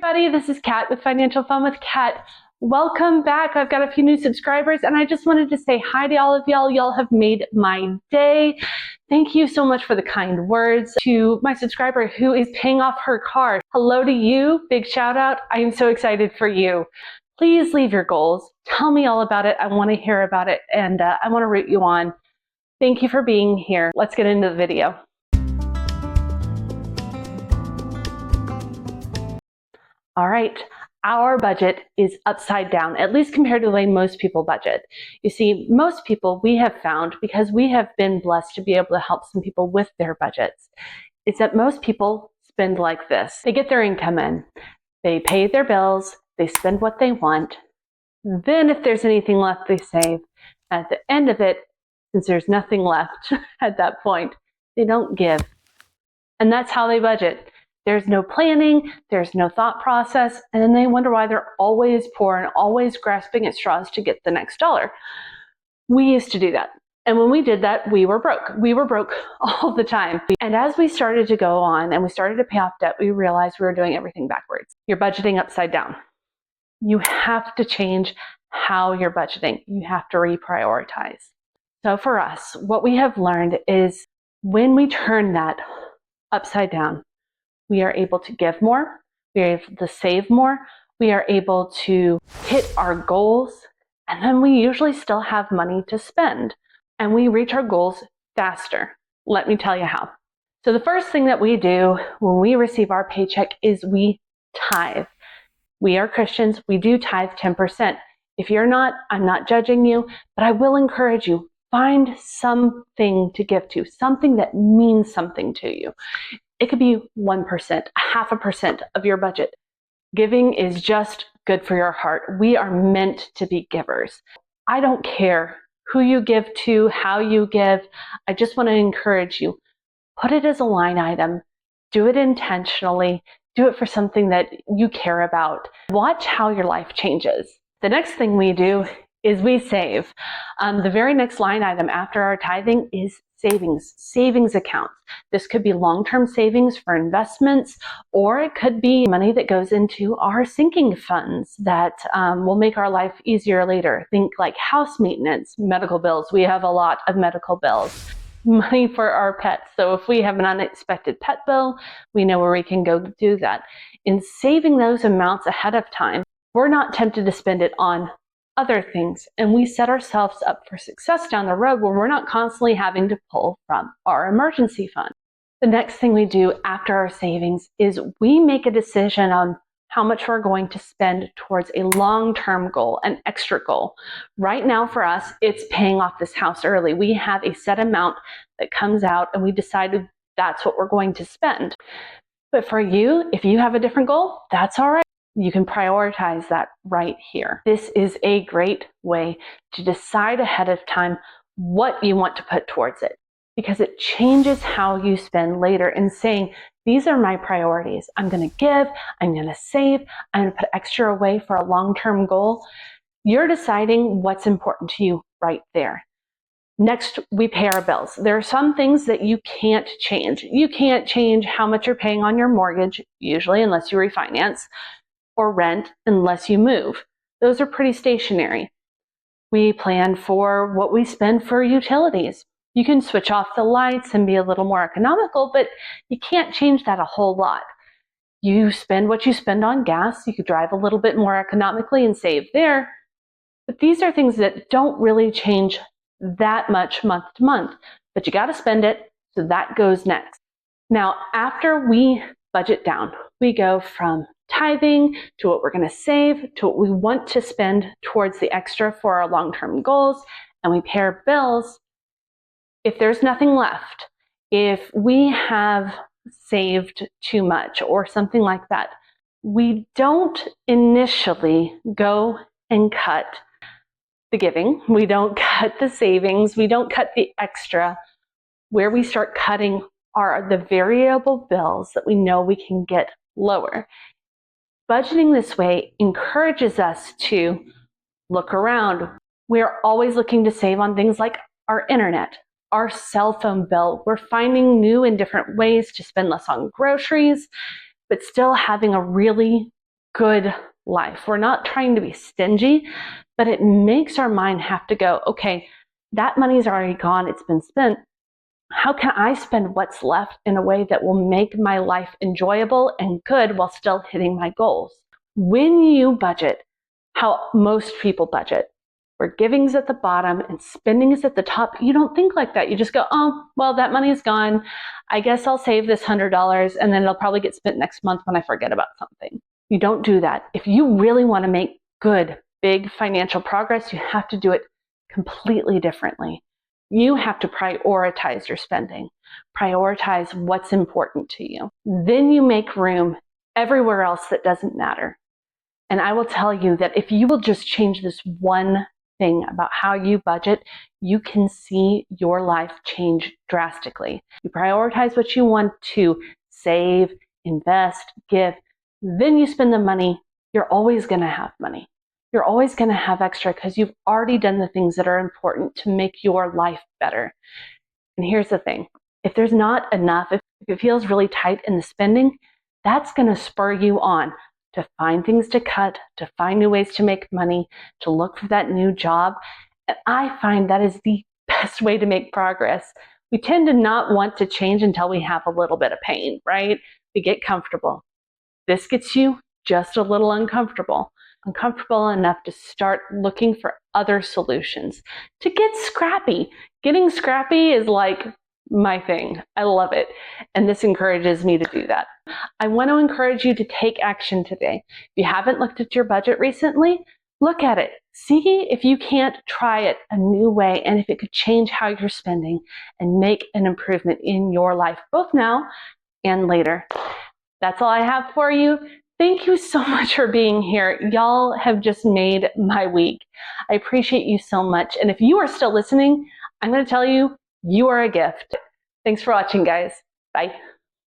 everybody, this is Kat with Financial Fun with Kat. Welcome back. I've got a few new subscribers and I just wanted to say hi to all of y'all. Y'all have made my day. Thank you so much for the kind words. To my subscriber who is paying off her car, hello to you. Big shout out. I am so excited for you. Please leave your goals. Tell me all about it. I want to hear about it and I want to root you on. Thank you for being here. Let's get into the video. All right, our budget is upside down, at least compared to the way most people budget. You see, most people we have found, because we have been blessed to be able to help some people with their budgets, is that most people spend like this. They get their income in, they pay their bills, they spend what they want. Then if there's anything left, they save. At the end of it, since there's nothing left at that point, they don't give. And that's how they budget. There's no planning, there's no thought process, and then they wonder why they're always poor and always grasping at straws to get the next dollar. We used to do that. And when we did that, we were broke. We were broke all the time. And as we started to go on and we started to pay off debt, we realized we were doing everything backwards. You're budgeting upside down. You have to change how you're budgeting. You have to reprioritize. So for us, what we have learned is when we turn that upside down, we are able to give more, we are able to save more, we are able to hit our goals, and then we usually still have money to spend, and we reach our goals faster. Let me tell you how. So the first thing that we do when we receive our paycheck is we tithe. We are Christians, we do tithe 10%. If you're not, I'm not judging you, but I will encourage you, find something to give to, something that means something to you. It could be 1%, 0.5% of your budget. Giving is just good for your heart. We are meant to be givers. I don't care who you give to, how you give. I just want to encourage you. Put it as a line item. Do it intentionally. Do it for something that you care about. Watch how your life changes. The next thing we do is we save. The very next line item after our tithing is savings accounts. This could be long-term savings for investments, or it could be money that goes into our sinking funds that will make our life easier later. Think like house maintenance, medical bills. We have a lot of medical bills. Money for our pets. So if we have an unexpected pet bill, we know where we can go do that. In saving those amounts ahead of time, we're not tempted to spend it on other things, and we set ourselves up for success down the road where we're not constantly having to pull from our emergency fund. The next thing we do after our savings is we make a decision on how much we're going to spend towards a long-term goal, an extra goal. Right now for us, it's paying off this house early. We have a set amount that comes out and we decided that's what we're going to spend. But for you, if you have a different goal, that's all right. You can prioritize that right here. This is a great way to decide ahead of time what you want to put towards it, because it changes how you spend later in saying, these are my priorities. I'm going to give, I'm going to save, I'm going to put extra away for a long-term goal. You're deciding what's important to you right there. Next, we pay our bills. There are some things that you can't change. You can't change how much you're paying on your mortgage, usually, unless you refinance, or rent unless you move. Those are pretty stationary. We plan for what we spend for utilities. You can switch off the lights and be a little more economical, but you can't change that a whole lot. You spend what you spend on gas. You could drive a little bit more economically and save there. But these are things that don't really change that much month to month, but you got to spend it, so that goes next. Now, after we budget down, we go from tithing to what we're going to save to what we want to spend towards the extra for our long-term goals, and we pay our bills. If there's nothing left, if we have saved too much or something like that, we don't initially go and cut the giving. We don't cut the savings. We don't cut the extra. Where we start cutting are the variable bills that we know we can get lower. Budgeting this way encourages us to look around. We're always looking to save on things like our internet, our cell phone bill. We're finding new and different ways to spend less on groceries, but still having a really good life. We're not trying to be stingy, but it makes our mind have to go, okay, that money's already gone, it's been spent. How can I spend what's left in a way that will make my life enjoyable and good while still hitting my goals? When you budget how most people budget, where giving's at the bottom and spending's at the top, you don't think like that. You just go, oh, well, that money is gone. I guess I'll save this $100 and then it'll probably get spent next month when I forget about something. You don't do that. If you really want to make good, big financial progress, you have to do it completely differently. You have to prioritize your spending, prioritize what's important to you. Then you make room everywhere else that doesn't matter. And I will tell you that if you will just change this one thing about how you budget, you can see your life change drastically. You prioritize what you want to save, invest, give, then you spend the money. You're always going to have money. You're always going to have extra because you've already done the things that are important to make your life better. And here's the thing. If there's not enough, if it feels really tight in the spending, that's going to spur you on to find things to cut, to find new ways to make money, to look for that new job. And I find that is the best way to make progress. We tend to not want to change until we have a little bit of pain, right? We get comfortable. This gets you just a little uncomfortable enough to start looking for other solutions, to get scrappy. Getting scrappy is like my thing. I love it. And this encourages me to do that. I want to encourage you to take action today. If you haven't looked at your budget recently, look at it. See if you can't try it a new way and if it could change how you're spending and make an improvement in your life, both now and later. That's all I have for you. Thank you so much for being here. Y'all have just made my week. I appreciate you so much. And if you are still listening, I'm going to tell you, you are a gift. Thanks for watching, guys. Bye.